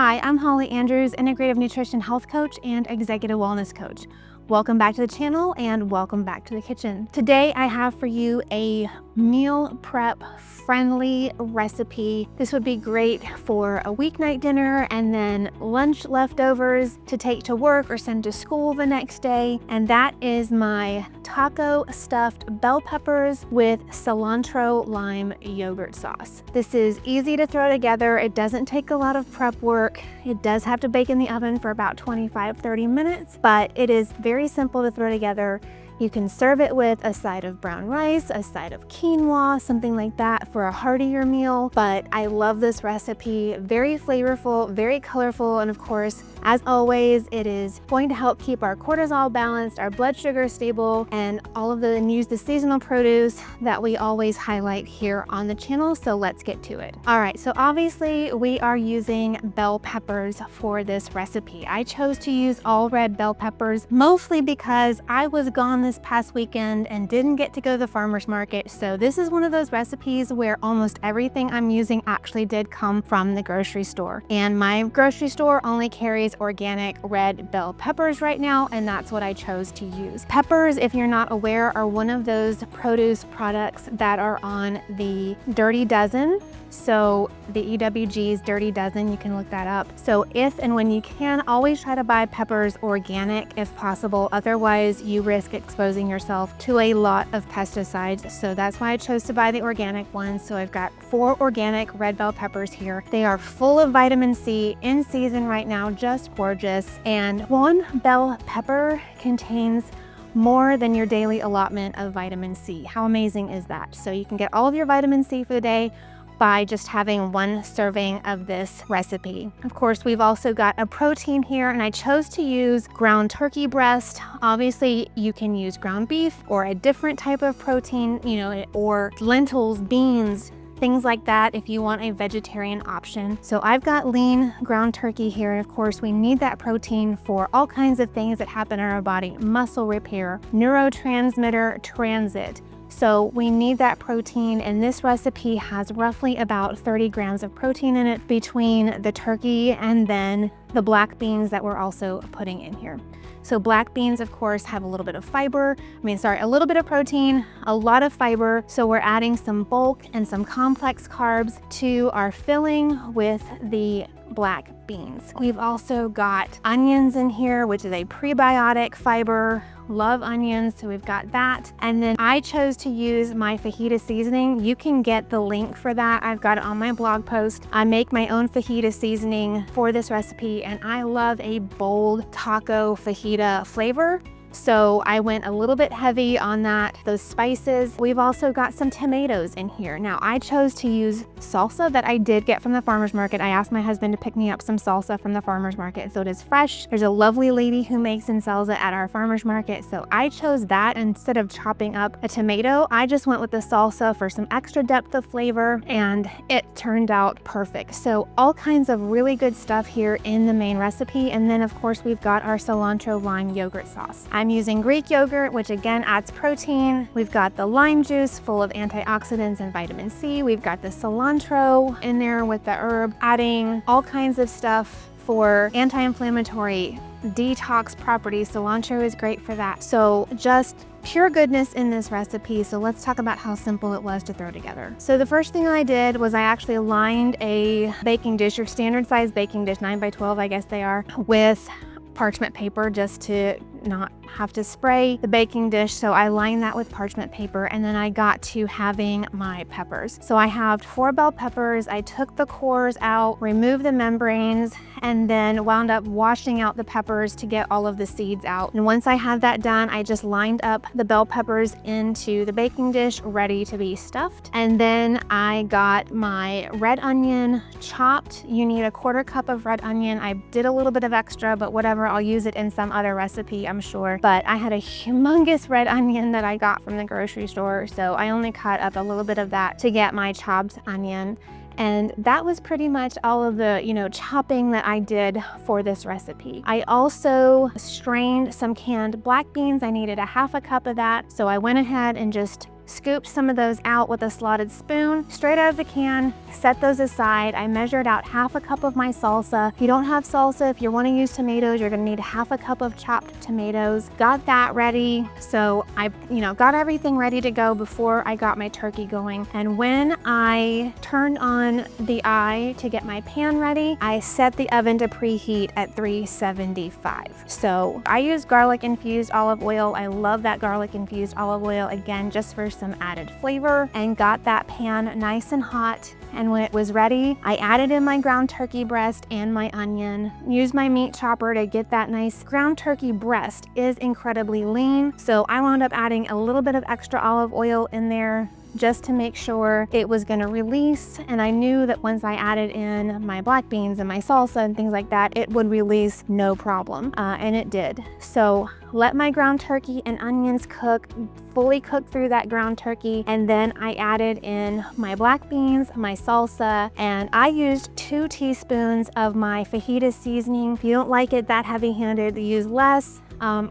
Hi, I'm Holly Andrews, Integrative Nutrition Health Coach and Executive Wellness Coach. Welcome back to the channel and welcome back to the kitchen. Today I have for you a meal prep friendly recipe. This would be great for a weeknight dinner and then lunch leftovers to take to work or send to school the next day. And that is my taco stuffed bell peppers with cilantro lime yogurt sauce. This is easy to throw together. It doesn't take a lot of prep work. It does have to bake in the oven for about 25-30 minutes, but it is very simple to throw together. You can serve it with a side of brown rice, a side of quinoa, something like that for a heartier meal. But I love this recipe, very flavorful, very colorful, and of course, as always, it is going to help keep our cortisol balanced, our blood sugar stable, and all of and use the seasonal produce that we always highlight here on the channel. So let's get to it. All right, so obviously we are using bell peppers for this recipe. I chose to use all red bell peppers, mostly because I was gone this past weekend and didn't get to go to the farmer's market. So this is one of those recipes where almost everything I'm using actually did come from the grocery store. And my grocery store only carries organic red bell peppers right now, and that's what I chose to use. Peppers, if you're not aware, are one of those produce products that are on the Dirty Dozen. So the EWG's Dirty Dozen, you can look that up. So if and when you can, always try to buy peppers organic if possible. Otherwise, you risk exposing yourself to a lot of pesticides. So that's why I chose to buy the organic ones. So I've got 4 organic red bell peppers here. They are full of vitamin C, in season right now, just gorgeous. And one bell pepper contains more than your daily allotment of vitamin C. How amazing is that? So you can get all of your vitamin C for the day by just having 1 serving of this recipe. Of course, we've also got a protein here, and I chose to use ground turkey breast. Obviously, you can use ground beef or a different type of protein, or lentils, beans, things like that if you want a vegetarian option. So I've got lean ground turkey here. And of course, we need that protein for all kinds of things that happen in our body: muscle repair, neurotransmitter transit. So we need that protein, and this recipe has roughly about 30 grams of protein in it between the turkey and then the black beans that we're also putting in here. So black beans, of course, have a little bit of fiber. A little bit of protein, a lot of fiber. So we're adding some bulk and some complex carbs to our filling with the black beans. We've also got onions in here, which is a prebiotic fiber. Love onions, so we've got that. And then I chose to use my fajita seasoning. You can get the link for that. I've got it on my blog post. I make my own fajita seasoning for this recipe, and I love a bold taco fajita flavor. So I went a little bit heavy on those spices. We've also got some tomatoes in here. Now, I chose to use salsa that I did get from the farmer's market. I asked my husband to pick me up some salsa from the farmer's market. So it is fresh. There's a lovely lady who makes and sells it at our farmer's market. So I chose that instead of chopping up a tomato. I just went with the salsa for some extra depth of flavor, and it turned out perfect. So all kinds of really good stuff here in the main recipe. And then of course, we've got our cilantro lime yogurt sauce. I'm using Greek yogurt, which again adds protein. We've got the lime juice full of antioxidants and vitamin C. We've got the cilantro in there with the herb, adding all kinds of stuff for anti-inflammatory detox properties. Cilantro is great for that. So just pure goodness in this recipe. So let's talk about how simple it was to throw together. So the first thing I did was I actually lined a baking dish, your standard size baking dish, 9x12, I guess they are, with parchment paper just to not have to spray the baking dish. So I lined that with parchment paper, and then I got to having my peppers. So I have 4 bell peppers. I took the cores out, removed the membranes, and then wound up washing out the peppers to get all of the seeds out. And once I had that done, I just lined up the bell peppers into the baking dish ready to be stuffed. And then I got my red onion chopped. You need a 1/4 cup of red onion. I did a little bit of extra, but whatever, I'll use it in some other recipe, I'm sure. But I had a humongous red onion that I got from the grocery store, so I only cut up a little bit of that to get my chopped onion. And that was pretty much all of the, chopping that I did for this recipe. I also strained some canned black beans. I needed a 1/2 cup of that. So I went ahead and just scooped some of those out with a slotted spoon, straight out of the can, set those aside. I measured out half a cup of my salsa. If you don't have salsa, if you want to use tomatoes, you're gonna need half a cup of chopped tomatoes. Got that ready. So I, got everything ready to go before I got my turkey going. And when I turned on the eye to get my pan ready, I set the oven to preheat at 375. So I use garlic infused olive oil. I love that garlic infused olive oil, again, just for some added flavor, and got that pan nice and hot. And when it was ready, I added in my ground turkey breast and my onion. Used my meat chopper to get that nice. Ground turkey breast is incredibly lean, so I wound up adding a little bit of extra olive oil in there just to make sure it was gonna release. And I knew that once I added in my black beans and my salsa and things like that, it would release no problem, and it did. So let my ground turkey and onions cook, fully cook through that ground turkey, and then I added in my black beans, my salsa, and I used 2 teaspoons of my fajita seasoning. If you don't like it that heavy-handed, use less.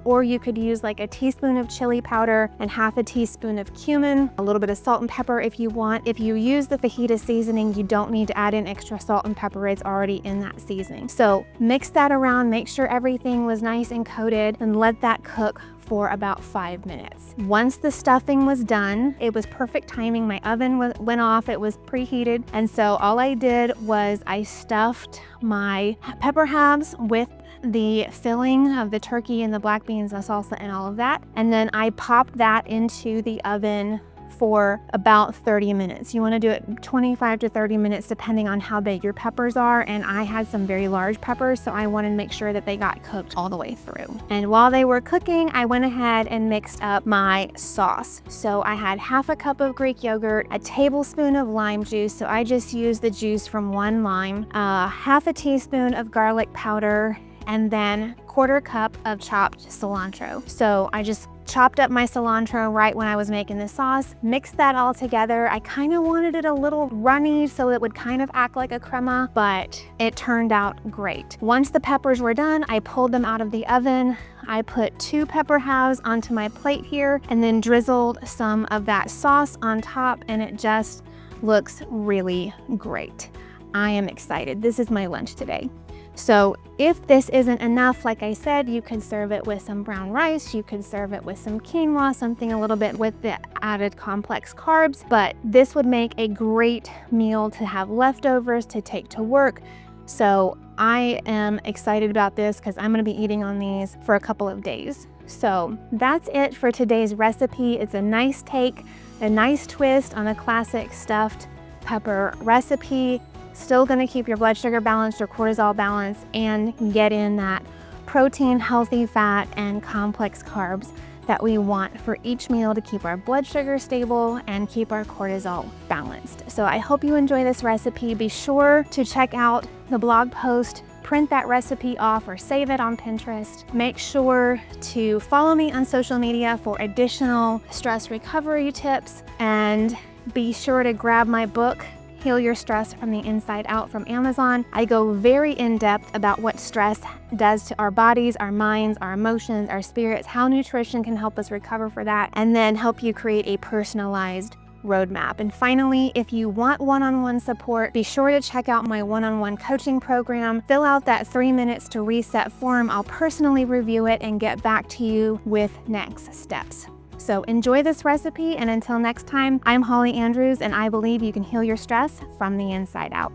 Or you could use like a teaspoon of chili powder and half a teaspoon of cumin, a little bit of salt and pepper if you want. If you use the fajita seasoning, you don't need to add in extra salt and pepper. It's already in that seasoning. So mix that around, make sure everything was nice and coated, and let that cook for about 5 minutes. Once the stuffing was done, it was perfect timing. My oven went off, it was preheated. And so all I did was I stuffed my pepper halves with the filling of the turkey and the black beans, the salsa, and all of that. And then I popped that into the oven for about 30 minutes. You want to do it 25 to 30 minutes depending on how big your peppers are, and I had some very large peppers, so I wanted to make sure that they got cooked all the way through. And while they were cooking, I went ahead and mixed up my sauce. So I had half a cup of Greek yogurt, a tablespoon of lime juice, so I just used the juice from 1 lime, half a teaspoon of garlic powder, and then 1/4 cup of chopped cilantro. So I just chopped up my cilantro right when I was making the sauce, mixed that all together. I kind of wanted it a little runny so it would kind of act like a crema, but it turned out great. Once the peppers were done, I pulled them out of the oven. I put 2 pepper halves onto my plate here and then drizzled some of that sauce on top, and it just looks really great. I am excited. This is my lunch today. So if this isn't enough, like I said, you could serve it with some brown rice, you could serve it with some quinoa, something a little bit with the added complex carbs, but this would make a great meal to have leftovers to take to work. So I am excited about this because I'm gonna be eating on these for a couple of days. So that's it for today's recipe. It's a nice take, a nice twist on a classic stuffed pepper recipe. Still gonna keep your blood sugar balanced, your cortisol balanced, and get in that protein, healthy fat, and complex carbs that we want for each meal to keep our blood sugar stable and keep our cortisol balanced. So I hope you enjoy this recipe. Be sure to check out the blog post, print that recipe off or save it on Pinterest. Make sure to follow me on social media for additional stress recovery tips, and be sure to grab my book, Heal Your Stress from the Inside Out, from Amazon. I go very in-depth about what stress does to our bodies, our minds, our emotions, our spirits, how nutrition can help us recover for that, and then help you create a personalized roadmap. And finally, if you want one-on-one support, be sure to check out my one-on-one coaching program. Fill out that 3 minutes to reset form. I'll personally review it and get back to you with next steps. So enjoy this recipe, and until next time, I'm Holly Andrews, and I believe you can heal your stress from the inside out.